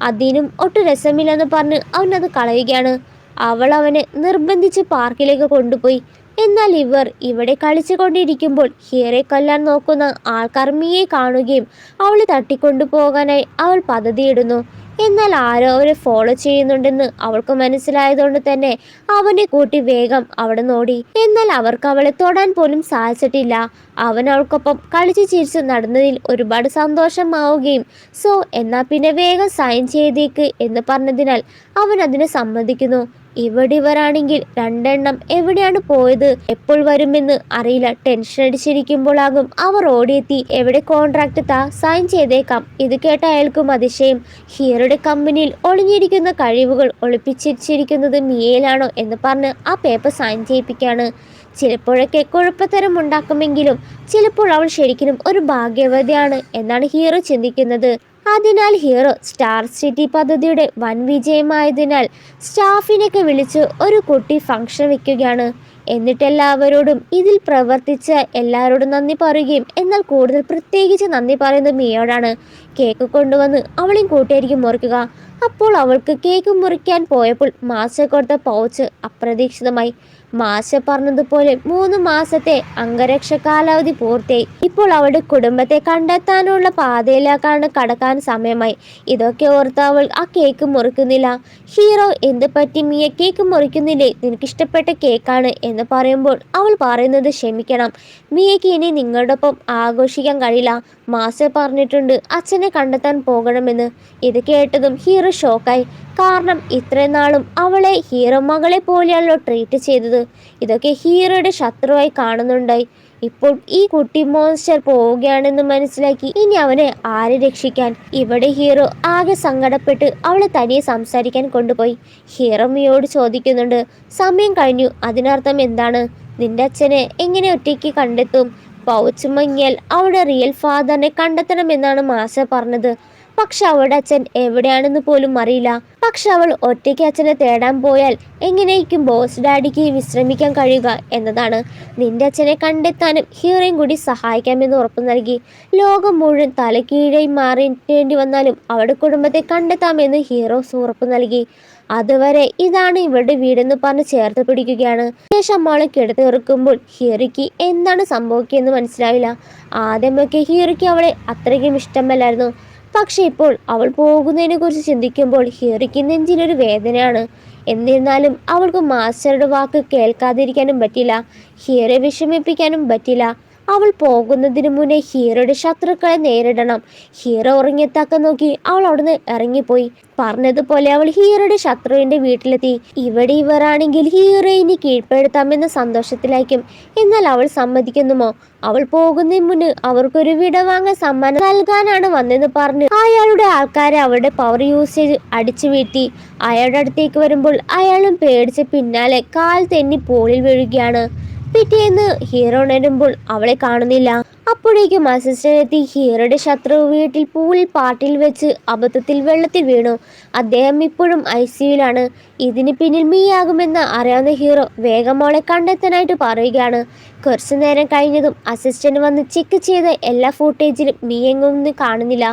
അതിനും ഒട്ടും രസമില്ലെന്ന് പറഞ്ഞ് അവനത് കളയുകയാണ്. അവൾ അവനെ നിർബന്ധിച്ച് പാർക്കിലേക്ക് കൊണ്ടുപോയി. എന്നാൽ ഇവർ ഇവിടെ കളിച്ചുകൊണ്ടിരിക്കുമ്പോൾ ഹീറോയെ കൊല്ലാൻ നോക്കുന്ന ആൾക്കാർ മിയെ കാണുകയും അവളെ തട്ടിക്കൊണ്ടു പോകാനായി അവൾ പദ്ധതിയിടുന്നു. എന്നാൽ ആരോ അവരെ ഫോളോ ചെയ്യുന്നുണ്ടെന്ന് അവൾക്ക് മനസ്സിലായതുകൊണ്ട് തന്നെ അവനെ കൂട്ടി വേഗം അവിടെ നോടി. എന്നാൽ അവർക്ക് അവളെ തൊടാൻ പോലും സാധിച്ചിട്ടില്ല. അവൻ അവൾക്കൊപ്പം കളിച്ചു ചിരിച്ചു നടന്നതിൽ ഒരുപാട് സന്തോഷമാവുകയും സോ എന്നാ പിന്നെ വേഗം സൈൻ ചെയ്തേക്ക് എന്ന് പറഞ്ഞതിനാൽ അവൻ അതിന് സമ്മതിക്കുന്നു. ഇവരാണെങ്കിൽ രണ്ടെണ്ണം എവിടെയാണ് പോയത്, എപ്പോൾ വരുമെന്ന് അറിയില്ല. ടെൻഷൻ അടിച്ചിരിക്കുമ്പോഴാകും അവർ ഓടിയെത്തി. എവിടെ കോൺട്രാക്ട് സൈൻ ചെയ്തേക്കാം. ഇത് കേട്ട അയാൾക്കും അതിശയം. ഹീറോയുടെ കമ്പനിയിൽ ഒളിഞ്ഞിരിക്കുന്ന കഴിവുകൾ ഒളിപ്പിച്ചിരിക്കുന്നത് മിയയിലാണോ എന്ന് പറഞ്ഞ് ആ പേപ്പർ സൈൻ ചെയ്യിപ്പിക്കുകയാണ്. ചിലപ്പോഴൊക്കെ കുഴപ്പത്തരം ഉണ്ടാക്കുമെങ്കിലും ചിലപ്പോൾ അവൾ ശരിക്കും ഒരു ഭാഗ്യവതിയാണ് എന്നാണ് ഹീറോ ചിന്തിക്കുന്നത്. അതിനാൽ ഹീറോ സ്റ്റാർ സിറ്റി പദ്ധതിയുടെ വൻ വിജയമായതിനാൽ സ്റ്റാഫിനൊക്കെ വിളിച്ച് ഒരു കുട്ടി ഫംഗ്ഷൻ വെക്കുകയാണ്. എന്നിട്ട് എല്ലാവരോടും ഇതിൽ പ്രവർത്തിച്ച എല്ലാവരോടും നന്ദി പറയുകയും എന്നാൽ കൂടുതൽ പ്രത്യേകിച്ച് നന്ദി പറയുന്നത് മിയോടാണ്. കേക്ക് കൊണ്ടുവന്ന് അവളെയും കൂട്ടിയായിരിക്കും മുറിക്കുക. അപ്പോൾ അവൾക്ക് കേക്ക് മുറിക്കാൻ പോയപ്പോൾ മാഷ കൊടുത്ത പൗച്ച് അപ്രതീക്ഷിതമായി. മാഷ പറഞ്ഞതുപോലെ 3 മാസത്തെ അംഗരക്ഷ കാലാവധി പൂർത്തിയായി. ഇപ്പോൾ അവളുടെ കുടുംബത്തെ കണ്ടെത്താനുള്ള പാതയിലേക്കാണ് കടക്കാൻ സമയമായി. ഇതൊക്കെ ഓർത്ത് അവൾ ആ കേക്ക് മുറിക്കുന്നില്ല. ഹീറോ എന്ത് പറ്റി മിയ, കേക്ക് മുറിക്കുന്നില്ലേ, നിനക്കിഷ്ടപ്പെട്ട കേക്കാണ് എന്ന് പറയുമ്പോൾ അവൾ പറയുന്നത് ക്ഷമിക്കണം, മിയയ്ക്ക് ഇനി നിങ്ങളോടൊപ്പം ആഘോഷിക്കാൻ കഴിയില്ല. മാസ്റ്റർ പറഞ്ഞിട്ടുണ്ട് അച്ഛനെ കണ്ടെത്താൻ പോകണമെന്ന്. ഇത് കേട്ടതും ഹീറോ ഷോക്കായി. കാരണം ഇത്രയും നാളും അവളെ ഹീറോ മകളെ പോലെയാണല്ലോ ട്രീറ്റ് ചെയ്തത്. ഇതൊക്കെ ഹീറോയുടെ ശത്രുവായി കാണുന്നുണ്ടായി. ഇപ്പോൾ ഈ കുട്ടി മോൺസ്റ്റർ പോവുകയാണെന്ന് മനസ്സിലാക്കി. ഇനി അവനെ ആരെ രക്ഷിക്കാൻ? ഇവിടെ ഹീറോ ആകെ സങ്കടപ്പെട്ട് അവളെ തനിയെ സംസാരിക്കാൻ കൊണ്ടുപോയി. ഹീറോ മിയോട് ചോദിക്കുന്നുണ്ട്, സമയം കഴിഞ്ഞു, അതിനർത്ഥം എന്താണ്? നിന്റെ അച്ഛനെ എങ്ങനെ ഒറ്റയ്ക്ക് കണ്ടെത്തും? പൗച്ച് മങ്ങിയാൽ അവളുടെ റിയൽ ഫാദറിനെ കണ്ടെത്തണമെന്നാണ് മാഷ പറഞ്ഞത്. പക്ഷെ അവളുടെ അച്ഛൻ എവിടെയാണെന്ന് പോലും അറിയില്ല. പക്ഷെ അവൾ ഒറ്റയ്ക്ക് അച്ഛനെ തേടാൻ പോയാൽ എങ്ങനെയായിരിക്കും ബോസ് ഡാഡിക്ക് വിശ്രമിക്കാൻ കഴിയുക എന്നതാണ്. നിന്റെ അച്ഛനെ കണ്ടെത്താനും ഹീറോയും കൂടി സഹായിക്കാമെന്ന് ഉറപ്പു നൽകി. ലോകം മുഴുവൻ തലക്കീഴായി മാറേണ്ടി വന്നാലും അവളുടെ കുടുംബത്തെ കണ്ടെത്താമെന്ന് ഹീറോ ഉറപ്പു നൽകി. അതുവരെ ഇതാണ് ഇവളുടെ വീടെന്ന് പറഞ്ഞ് ചേർത്ത് പിടിക്കുകയാണ്. ശേഷം അവളെ കിടത്തിറക്കുമ്പോൾ ഹീറോയ്ക്ക് എന്താണ് സംഭവിക്കുകയെന്ന് മനസ്സിലായില്ല. ആദ്യമൊക്കെ ഹീറോയ്ക്ക് അവളെ അത്രയ്ക്കും ഇഷ്ടമല്ലായിരുന്നു. പക്ഷെ ഇപ്പോൾ അവൾ പോകുന്നതിനെ കുറിച്ച് ചിന്തിക്കുമ്പോൾ ഹീറോയ്ക്ക് നെഞ്ചിനൊരു വേദനയാണ്. എന്നിരുന്നാലും അവൾക്ക് മാസ്റ്ററുടെ വാക്ക് കേൾക്കാതിരിക്കാനും പറ്റില്ല, ഹീറോയെ വിഷമിപ്പിക്കാനും പറ്റില്ല. അവൾ പോകുന്നതിന് മുന്നേ ഹീറോയുടെ ശത്രുക്കളെ നേരിടണം. ഹീറോ ഉറങ്ങിയെത്താക്ക നോക്കി അവൾ അവിടുന്ന് ഇറങ്ങിപ്പോയി. പറഞ്ഞതുപോലെ അവൾ ഹീറോയുടെ ശത്രുവിന്റെ വീട്ടിലെത്തി. ഇവിടെ ഇവരാണെങ്കിൽ ഹീറോയിനെ കീഴ്പ്പെടുത്താമെന്ന സന്തോഷത്തിലായിരിക്കും. എന്നാൽ അവൾ സമ്മതിക്കുന്നുമോ? അവൾ പോകുന്നതിന് മുന്നേ അവർക്കൊരു വിടവാങ്ങൽ സമ്മാനം നൽകാനാണ് വന്നെന്ന് പറഞ്ഞ് അയാളുടെ ആൾക്കാരെ അവളുടെ പവർ യൂസ് ചെയ്ത് അടിച്ചു വീഴ്ത്തി. അയാളുടെ അടുത്തേക്ക് വരുമ്പോൾ അയാളും പേടിച്ച് പിന്നാലെ കാൽ തെന്നി പൂളിൽ വീഴുകയാണ്. പിറ്റേന്ന് ഹീറോ ഉണരുമ്പോൾ അവളെ കാണുന്നില്ല. അപ്പോഴേക്കും അസിസ്റ്റന്റ് എത്തി. ഹീറോയുടെ ശത്രു വീട്ടിൽ പൂളിൽ പാട്ടിൽ വെച്ച് അബദ്ധത്തിൽ വെള്ളത്തിൽ വീണു. അദ്ദേഹം ഇപ്പോഴും ICUലാണ്. ഇതിന് പിന്നിൽ മീയാകുമെന്ന് അറിയാവുന്ന ഹീറോ വേഗം അവളെ കണ്ടെത്താനായിട്ട് പറയുകയാണ്. കുറച്ചു നേരം കഴിഞ്ഞതും അസിസ്റ്റന്റ് വന്ന് ചെക്ക് ചെയ്ത എല്ലാ ഫുട്ടേജിലും മിയെങ്ങൊന്നും കാണുന്നില്ല.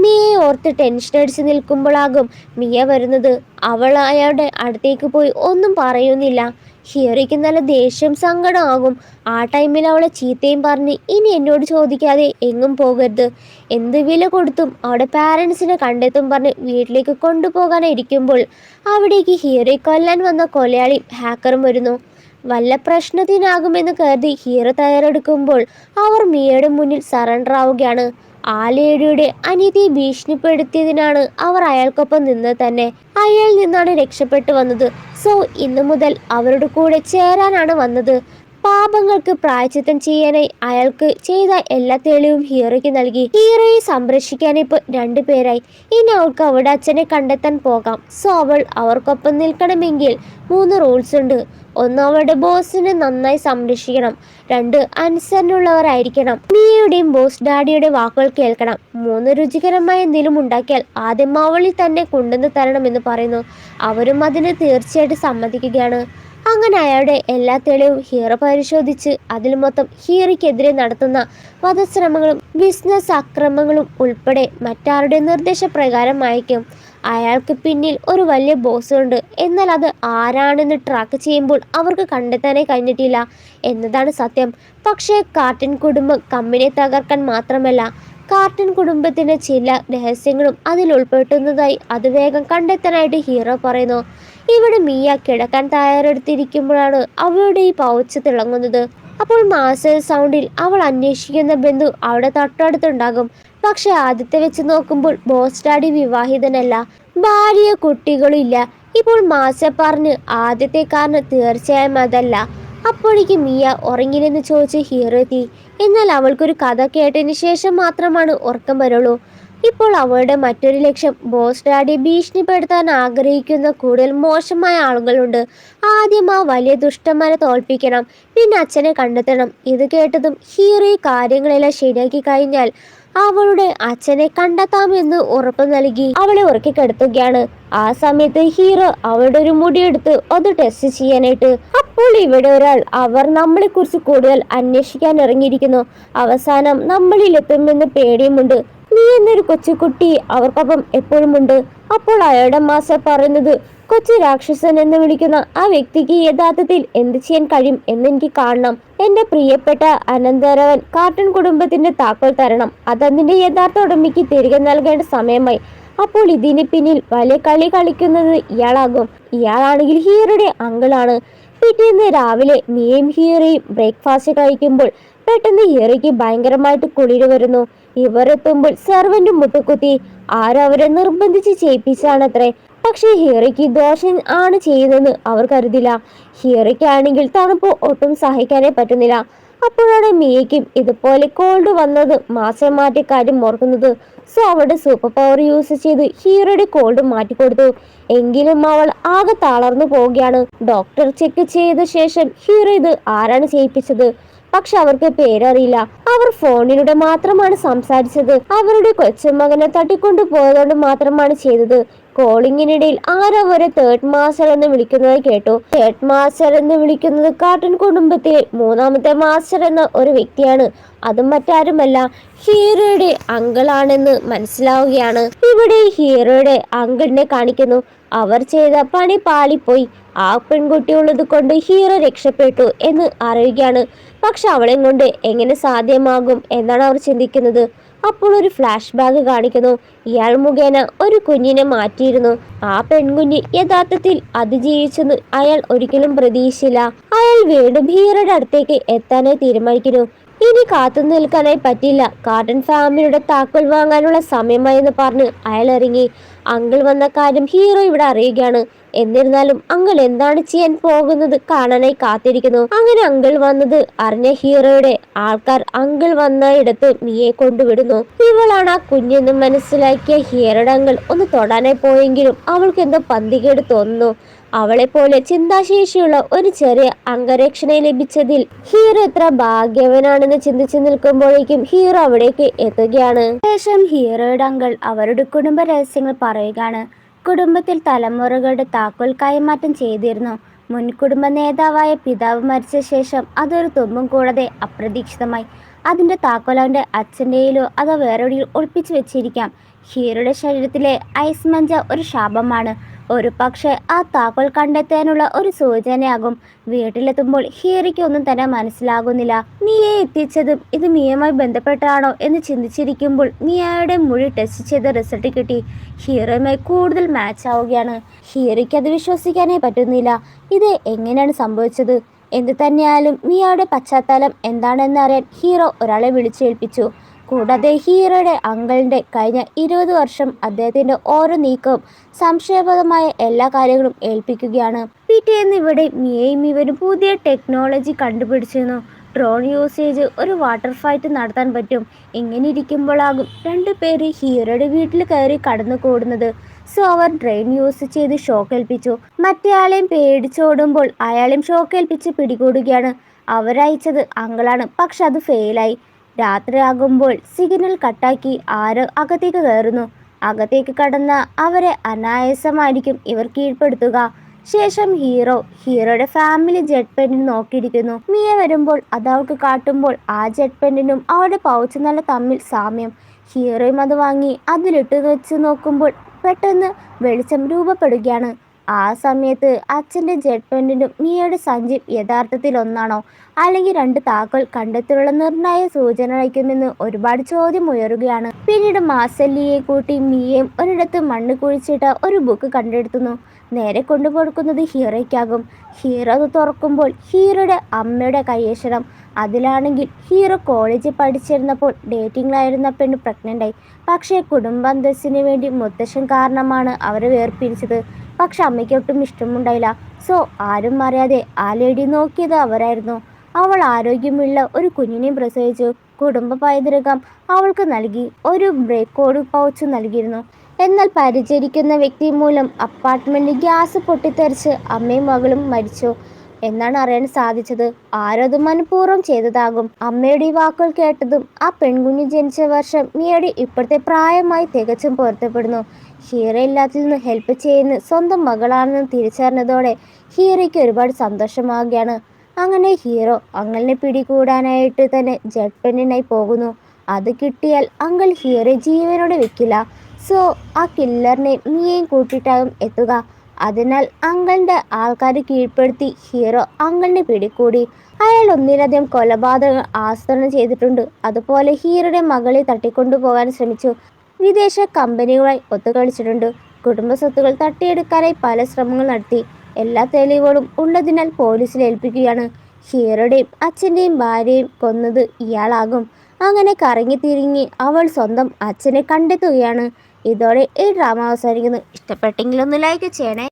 മിയയെ ഓർത്ത് ടെൻഷൻ അടിച്ച് നിൽക്കുമ്പോഴാകും മിയ വരുന്നത്. അവൾ അയാളുടെ അടുത്തേക്ക് പോയി ഒന്നും പറയുന്നില്ല. ഹീറോയ്ക്ക് നല്ല ദേഷ്യം സങ്കടമാകും. ആ ടൈമിൽ അവളെ ചീത്തയും പറഞ്ഞ് ഇനി എന്നോട് ചോദിക്കാതെ എങ്ങും പോകരുത്, എന്ത് വില കൊടുത്തും അവിടെ പാരൻസിനെ കണ്ടെത്തും പറഞ്ഞ് വീട്ടിലേക്ക് കൊണ്ടുപോകാനിരിക്കുമ്പോൾ അവിടേക്ക് ഹീറോയെ കൊല്ലാൻ വന്ന കൊലയാളി ഹാക്കറും വരുന്നു. വല്ല പ്രശ്നത്തിനാകുമെന്ന് കരുതി ഹീറോ തയ്യാറെടുക്കുമ്പോൾ അവർ മിയയുടെ മുന്നിൽ സറണ്ടർ ആവുകയാണ്. ആ ലേഡിയുടെ അനീതിയെ ഭീഷണിപ്പെടുത്തിയതിനാണ് അവർ അയാൾക്കൊപ്പം നിന്നത് തന്നെ. അയാളിൽ നിന്നാണ് രക്ഷപ്പെട്ടു വന്നത്. സോ ഇന്നു മുതൽ അവരുടെ കൂടെ ചേരാനാണ് വന്നത്. പാപങ്ങൾക്ക് പ്രായച്ചിത്തം ചെയ്യാനായി അയാൾക്ക് ചെയ്ത എല്ലാ തെളിവും ഹീറോയ്ക്ക് നൽകി. ഹീറോയെ സംരക്ഷിക്കാൻ ഇപ്പോൾ 2 പേരായി. ഇനി അവൾക്ക് അവളുടെ അച്ഛനെ കണ്ടെത്താൻ പോകാം. സോ അവൾ അവർക്കൊപ്പം നിൽക്കണമെങ്കിൽ 3 റൂൾസ് ഉണ്ട്. 1, അവളുടെ ബോസിനെ നന്നായി സംരക്ഷിക്കണം. 2, അനുസരണയുള്ളവരായിരിക്കണം. മിയയുടെയും ബോസ് ഡാഡിയുടെ വാക്കുകൾ കേൾക്കണം. 3, രുചികരമായ എന്തെങ്കിലും ഉണ്ടാക്കിയാൽ ആദ്യം അവളിൽ തന്നെ കൊണ്ടുവന്ന് തരണമെന്ന് പറയുന്നു. അവരും അതിന് തീർച്ചയായിട്ടും സമ്മതിക്കുകയാണ്. അങ്ങനെ അയാളുടെ എല്ലാ തെളിവും ഹീറോ പരിശോധിച്ച് അതിൽ മൊത്തം ഹീറോയ്ക്കെതിരെ നടത്തുന്ന വധശ്രമങ്ങളും ബിസിനസ് അക്രമങ്ങളും ഉൾപ്പെടെ മറ്റാരുടെ നിർദ്ദേശപ്രകാരം അയക്കും. അയാൾക്ക് പിന്നിൽ ഒരു വലിയ ബോസ് ഉണ്ട്. എന്നാൽ അത് ആരാണെന്ന് ട്രാക്ക് ചെയ്യുമ്പോൾ അവർക്ക് കണ്ടെത്താനേ കഴിഞ്ഞിട്ടില്ല എന്നതാണ് സത്യം. പക്ഷേ കാർട്ടൻ കുടുംബം കമ്പനിയെ തകർക്കാൻ മാത്രമല്ല, കാർട്ടൻ കുടുംബത്തിന് ചില രഹസ്യങ്ങളും അതിൽ ഉൾപ്പെടുത്തുന്നതായി അത് വേഗം കണ്ടെത്താനായിട്ട് ഹീറോ പറയുന്നു. ഇവിടെ മിയ കിടക്കാൻ തയ്യാറെടുത്തിരിക്കുമ്പോഴാണ് അവളുടെ ഈ പൗച്ച് തിളങ്ങുന്നത്. അപ്പോൾ മാസ്റ്റർ സൗണ്ടിൽ അവൾ അന്വേഷിക്കുന്ന ബന്ധു അവിടെ തൊട്ടടുത്തുണ്ടാകും. പക്ഷെ ആദ്യത്തെ വെച്ച് നോക്കുമ്പോൾ ബോസ് ഡാഡി വിവാഹിതനല്ല, ഭാര്യ കുട്ടികളും ഇല്ല. ഇപ്പോൾ മാസ്റ്റർ പറഞ്ഞ് ആദ്യത്തെ കാരണം തീർച്ചയായും അതല്ല. അപ്പോഴേക്ക് മിയ ഉറങ്ങില്ലെന്ന് ചോദിച്ച് ഹീറോ എത്തി. എന്നാൽ അവൾക്കൊരു കഥ കേട്ടതിന് ശേഷം മാത്രമാണ് ഉറക്കം വരുള്ളൂ. ഇപ്പോൾ അവളുടെ മറ്റൊരു ലക്ഷ്യം ബോസ് ഡാഡിയെ ഭീഷണിപ്പെടുത്താൻ ആഗ്രഹിക്കുന്ന കൂടുതൽ മോശമായ ആളുകളുണ്ട്. ആദ്യം ആ വലിയ ദുഷ്ടന്മാരെ തോൽപ്പിക്കണം, പിന്നെ അച്ഛനെ കണ്ടെത്തണം. ഇത് കേട്ടതും ഹീറോ കാര്യങ്ങളെല്ലാം ശരിയാക്കി കഴിഞ്ഞാൽ അവളുടെ അച്ഛനെ കണ്ടെത്താമെന്ന് ഉറപ്പു നൽകി അവളെ ഉറക്കി കിടത്തുകയാണ്. ആ സമയത്ത് ഹീറോ അവളുടെ ഒരു മുടിയെടുത്ത് അത് ടെസ്റ്റ് ചെയ്യാനായിട്ട്. അപ്പോൾ ഇവിടെ ഒരാൾ അവർ നമ്മളെ കുറിച്ച് കൂടുതൽ അന്വേഷിക്കാൻ ഇറങ്ങിയിരിക്കുന്നു. അവസാനം നമ്മളിലെത്തുമെന്ന് പേടിയുമുണ്ട്. നീ എന്നൊരു കൊച്ചുകുട്ടി അവർക്കൊപ്പം എപ്പോഴും ഉണ്ട്. അപ്പോൾ അയാളുടെ മാസ്റ്റർ പറയുന്നത്, കൊച്ചു രാക്ഷസൻ എന്ന് വിളിക്കുന്ന ആ വ്യക്തിക്ക് യഥാർത്ഥത്തിൽ എന്ത് ചെയ്യാൻ കഴിയും എന്നെനിക്ക് കാണണം. എന്റെ പ്രിയപ്പെട്ട അനന്തരവൻ കാർട്ടൂൺ കുടുംബത്തിന്റെ താക്കോൽ തരണം. അതതിന്റെ യഥാർത്ഥ ഉടമയ്ക്ക് തിരികെ നൽകേണ്ട സമയമായി. അപ്പോൾ ഇതിന് പിന്നിൽ വലിയ കളി കളിക്കുന്നത് ഇയാളാകും. ഇയാളാണെങ്കിൽ ഹീറോയുടെ അങ്കിളാണ്. പിറ്റേന്ന് രാവിലെ മിയയും ഹീറോയും ബ്രേക്ക്ഫാസ്റ്റ് കഴിക്കുമ്പോൾ പെട്ടെന്ന് ഹീറോയ്ക്ക് ഭയങ്കരമായിട്ട് കുളിര് വരുന്നു. ഇവർ എത്തുമ്പോൾ സെർവന്റും മുട്ടുകുത്തി. ആരോ അവരെ നിർബന്ധിച്ച് ചെയ്യിപ്പിച്ചാണത്രേ. പക്ഷേ ഹീറോയ്ക്ക് ദോഷം ആണ് ചെയ്യുന്നതെന്ന് അവർ കരുതില്ല. ഹീറോയ്ക്കാണെങ്കിൽ തണുപ്പ് ഒട്ടും സഹിക്കാനേ പറ്റുന്നില്ല. അപ്പോഴാണ് മിയയ്ക്കും ഇതുപോലെ കോൾഡ് വന്നത് മാസം മാറ്റിയ കാര്യം ഓർക്കുന്നത്. സോ അവളുടെ സൂപ്പർ പവർ യൂസ് ചെയ്ത് ഹീറോയുടെ കോൾഡ് മാറ്റിക്കൊടുത്തു. എങ്കിലും അവൾ ആകെ തളർന്നു പോവുകയാണ്. ഡോക്ടർ ചെക്ക് ചെയ്ത ശേഷം ഹീറോ ഇത് ആരാണ് ചെയ്യിപ്പിച്ചത്, പക്ഷെ അവർക്ക് പേരറിയില്ല. അവർ ഫോണിലൂടെ മാത്രമാണ് സംസാരിച്ചത്. അവരുടെ കൊച്ചുമകനെ തട്ടിക്കൊണ്ടു പോയതുകൊണ്ട് മാത്രമാണ് ചെയ്തത്. കോളിങ്ങിനിടയിൽ ആരവരെ തേർഡ് മാസ്റ്റർ എന്ന് വിളിക്കുന്നത് കേട്ടു. തേർഡ് മാസ്റ്റർ എന്ന് വിളിക്കുന്നത് കാർട്ടൂൺ കുടുംബത്തിലെ മൂന്നാമത്തെ മാസ്റ്റർ എന്ന ഒരു വ്യക്തിയാണ്. അതും മറ്റാരുമല്ല, ഹീറോയുടെ അങ്കിളാണെന്ന് മനസ്സിലാവുകയാണ്. ഇവിടെ ഹീറോയുടെ അങ്കിളിനെ കാണിക്കുന്നു. അവർ ചെയ്ത പണി പാളിപ്പോയി. ആ പെൺകുട്ടി ഉള്ളത് കൊണ്ട് ഹീറോ രക്ഷപ്പെട്ടു എന്ന് അറിയുകയാണ്. പക്ഷെ അവളെ കൊണ്ട് എങ്ങനെ സാധ്യമാകും എന്നാണ് അവർ ചിന്തിക്കുന്നത്. അപ്പോൾ ഒരു ഫ്ലാഷ് ബാക്ക് കാണിക്കുന്നു. ഇയാൾ മുഖേന ഒരു കുഞ്ഞിനെ മാറ്റിയിരുന്നു. ആ പെൺകുഞ്ഞ് യഥാർത്ഥത്തിൽ അതിജീവിച്ചെന്ന് അയാൾ ഒരിക്കലും പ്രതീക്ഷിച്ചില്ല. അയാൾ വീണ്ടും ഹീറോയുടെ അടുത്തേക്ക് എത്താനായി തീരുമാനിക്കുന്നു. ഇനി കാത്തു നിൽക്കാനായി പറ്റില്ല. കാർട്ടൂൺ ഫാമിലിയുടെ താക്കോൽ വാങ്ങാനുള്ള സമയമായെന്ന് പറഞ്ഞ് അയാൾ ഇറങ്ങി. അങ്കിൾ വന്ന കാര്യം ഹീറോ ഇവിടെ അറിയുകയാണ്. എന്നിരുന്നാലും അങ്കിൾ എന്താണ് ചെയ്യാൻ പോകുന്നത് കാണാനായി കാത്തിരിക്കുന്നു. അങ്ങനെ അങ്കിൾ വന്നത് അറിഞ്ഞ ഹീറോയുടെ ആൾക്കാർ അങ്കിൾ വന്ന ഇടത്ത് മിയെ കൊണ്ടുവിടുന്നു. ഇവളാണ് ആ കുഞ്ഞെന്ന് മനസ്സിലാക്കിയ ഹീറോയുടെ അങ്കിൾ ഒന്ന് തൊടാനായി പോയെങ്കിലും അവൾക്ക് എന്തോ പന്തികേട് തോന്നുന്നു. അവളെ പോലെ ചിന്താശേഷിയുള്ള ഒരു ചെറിയ അംഗരക്ഷണയെ ലഭിച്ചതിൽ ഹീറോ എത്ര ഭാഗ്യവനാണെന്ന് ചിന്തിച്ചു നിൽക്കുമ്പോഴേക്കും ഹീറോ അവിടേക്ക് എത്തുകയാണ്. ശേഷം ഹീറോയുടെ അങ്കിൾ അവരുടെ കുടുംബ രഹസ്യങ്ങൾ പറയുകയാണ്. കുടുംബത്തിൽ തലമുറകളുടെ താക്കോൽ കൈമാറ്റം ചെയ്തിരുന്നു. മുൻ കുടുംബ നേതാവായ പിതാവ് മരിച്ച ശേഷം അതൊരു തുമ്പും കൂടാതെ അപ്രതീക്ഷിതമായി. അതിന്റെ താക്കോൽ അവന്റെ അച്ഛൻ്റെയിലോ അതോ വേറെവിടെയോ ഒളിപ്പിച്ചു വെച്ചിരിക്കാം. ഹീറോയുടെ ശരീരത്തിലെ ഐസ് മഞ്ച ഒരു ശാപമാണ്. ഒരു പക്ഷേ ആ താക്കോൽ കണ്ടെത്താനുള്ള ഒരു സൂചനയാകും. വീട്ടിലെത്തുമ്പോൾ ഹീറോയ്ക്ക് ഒന്നും തന്നെ മനസ്സിലാകുന്നില്ല. മിയയെ എത്തിച്ചതും ഇത് മിയയുമായി ബന്ധപ്പെട്ടാണോ എന്ന് ചിന്തിച്ചിരിക്കുമ്പോൾ മിയയുടെ മൊഴി ടെസ്റ്റ് ചെയ്ത റിസൾട്ട് കിട്ടി. ഹീറോയുമായി കൂടുതൽ മാച്ച് ആവുകയാണ്. ഹീറോയ്ക്ക് അത് വിശ്വസിക്കാനേ പറ്റുന്നില്ല. ഇത് എങ്ങനെയാണ് സംഭവിച്ചത്? എന്ത് തന്നെയായാലും മിയയുടെ പശ്ചാത്തലം എന്താണെന്നറിയാൻ ഹീറോ ഒരാളെ വിളിച്ചേൽപ്പിച്ചു. കൂടാതെ ഹീറോയുടെ അങ്കിളിന്റെ കഴിഞ്ഞ 20 വർഷം അദ്ദേഹത്തിന്റെ ഓരോ നീക്കവും സംശയപ്രദമായ എല്ലാ കാര്യങ്ങളും ഏൽപ്പിക്കുകയാണ്. പിറ്റേന്ന് ഇവിടെ മിയയും ഇവരും പുതിയ ടെക്നോളജി കണ്ടുപിടിച്ചിരുന്നു. ഡ്രോൺ യൂസേജ് ഒരു വാട്ടർ ഫൈറ്റ് നടത്താൻ പറ്റും. ഇങ്ങനെ ഇരിക്കുമ്പോഴാകും രണ്ടുപേര് ഹീറോയുടെ വീട്ടിൽ കയറി കടന്നു കൂടുന്നത്. സോ അവർ ഡ്രെയിൻ യൂസ് ചെയ്ത് ഷോക്കേൽപ്പിച്ചു. മറ്റേയാളെയും പേടിച്ചോടുമ്പോൾ അയാളെയും ഷോക്കേൽപ്പിച്ച് പിടികൂടുകയാണ്. അവരയച്ചത് അങ്കിളാണ്, പക്ഷെ അത് ഫെയിലായി. രാത്രിയാകുമ്പോൾ സിഗ്നൽ കട്ടാക്കി ആരോ അകത്തേക്ക് കയറുന്നു. അകത്തേക്ക് കടന്ന അവരെ അനായാസമായിരിക്കും ഇവർ കീഴ്പ്പെടുത്തുക. ശേഷം ഹീറോയുടെ ഫാമിലി ജെറ്റ് പെന്നിന് നോക്കിയിരിക്കുന്നു. മിയ വരുമ്പോൾ അത് അവൾക്ക് കാട്ടുമ്പോൾ ആ ജെറ്റ് പെന്നിനും അവളുടെ പൗച്ച് നല്ല തമ്മിൽ സാമ്യം. ഹീറോയും അത് വാങ്ങി അതിലിട്ട് വെച്ച് നോക്കുമ്പോൾ പെട്ടെന്ന് വെളിച്ചം രൂപപ്പെടുകയാണ്. ആ സമയത്ത് അച്ഛൻ്റെ ജെറ്റ് പെന്നിനും മിയയുടെ സഞ്ചി യഥാർത്ഥത്തിൽ ഒന്നാണോ, അല്ലെങ്കിൽ രണ്ട് താക്കോൽ കണ്ടെത്തിയുള്ള നിർണായക സൂചന അയക്കുമെന്ന് ഒരുപാട് ചോദ്യം ഉയരുകയാണ്. പിന്നീട് മാസല്ലിയെ കൂട്ടി മിയയും ഒരിടത്ത് മണ്ണ് കുഴിച്ചിട്ട ഒരു ബുക്ക് കണ്ടെടുത്തുന്നു. നേരെ കൊണ്ടുകൊടുക്കുന്നത് ഹീറോയ്ക്കാകും. ഹീറോ അത് തുറക്കുമ്പോൾ ഹീറോയുടെ അമ്മയുടെ കൈയക്ഷരം. അതിലാണെങ്കിൽ ഹീറോ കോളേജിൽ പഠിച്ചിരുന്നപ്പോൾ ഡേറ്റിംഗിലായിരുന്ന പെണ്ണ് പ്രഗ്നൻ്റായി. പക്ഷേ കുടുംബാന്തസ്സിന് വേണ്ടി മുത്തശ്ശൻ കാരണമാണ് അവരെ വേർപിരിച്ചത്. പക്ഷെ അമ്മയ്ക്ക് ഒട്ടും ഇഷ്ടമുണ്ടായില്ല. സോ ആരും അറിയാതെ ആ ലേഡി നോക്കിയത് അവരായിരുന്നു. അവൾ ആരോഗ്യമുള്ള ഒരു കുഞ്ഞിനെയും പ്രസവിച്ചു. കുടുംബ പൈതൃകം അവൾക്ക് നൽകി. ഒരു ബ്രേക്കോഡ് പൗച്ച് നൽകിയിരുന്നു. എന്നാൽ പരിചരിക്കുന്ന വ്യക്തി മൂലം അപ്പാർട്ട്മെന്റ് ഗ്യാസ് പൊട്ടിത്തെറിച്ച് അമ്മയും മകളും മരിച്ചു. എന്നാണ് അറിയാൻ സാധിച്ചത്. ആരത് മനഃപൂർവ്വം ചെയ്തതാകും. അമ്മയുടെ ഈ വാക്കുകൾ കേട്ടതും ആ പെൺകുഞ്ഞ് ജനിച്ച വർഷം മിയയുടെ ഇപ്പോഴത്തെ പ്രായമായി തികച്ചും പൊരുത്തപ്പെടുന്നു. ഹീറ എല്ലാത്തിൽ നിന്നും ഹെൽപ്പ് ചെയ്യുന്ന സ്വന്തം മകളാണെന്ന് തിരിച്ചറിഞ്ഞതോടെ ഹീറയ്ക്ക് ഒരുപാട് സന്തോഷമാവുകയാണ്. അങ്ങനെ ഹീറോ അങ്കിളിനെ പിടികൂടാനായിട്ട് തന്നെ ജെറ്റ് പെന്നിനായി പോകുന്നു. അത് കിട്ടിയാൽ അങ്കിൾ ഹീറയെ ജീവനോടെ വെക്കില്ല. സോ ആ കില്ലറിനെ മിയയും കൂട്ടിയിട്ടാകും എത്തുക. അതിനാൽ അങ്കിളിന്റെ ആൾക്കാരെ കീഴ്പ്പെടുത്തി ഹീറോ അങ്കിളിനെ പിടികൂടി. അയാൾ ഒന്നിലധികം കൊലപാതകങ്ങൾ ആസൂത്രണം ചെയ്തിട്ടുണ്ട്. അതുപോലെ ഹീറോയുടെ മകളെ തട്ടിക്കൊണ്ടുപോകാൻ ശ്രമിച്ചു. വിദേശ കമ്പനികളുമായി ഒത്തുകളിച്ചിട്ടുണ്ട്. കുടുംബ സ്വത്തുകൾ തട്ടിയെടുക്കാനായി പല ശ്രമങ്ങൾ നടത്തി. എല്ലാ തെളിവുകളും ഉള്ളതിനാൽ പോലീസിൽ ഏൽപ്പിക്കുകയാണ്. ഹീറോയുടെയും അച്ഛൻ്റെയും ഭാര്യയും കൊന്നത് ഇയാളാകും. അങ്ങനെ കറങ്ങി തിരിഞ്ഞ് അവൾ സ്വന്തം അച്ഛനെ കണ്ടെത്തുകയാണ്. ഇതോടെ ഈ ഡ്രാമ അവസാനിക്കുന്നു. ഇഷ്ടപ്പെട്ടെങ്കിൽ ഒന്ന് ലൈക്ക് ചെയ്യണേ.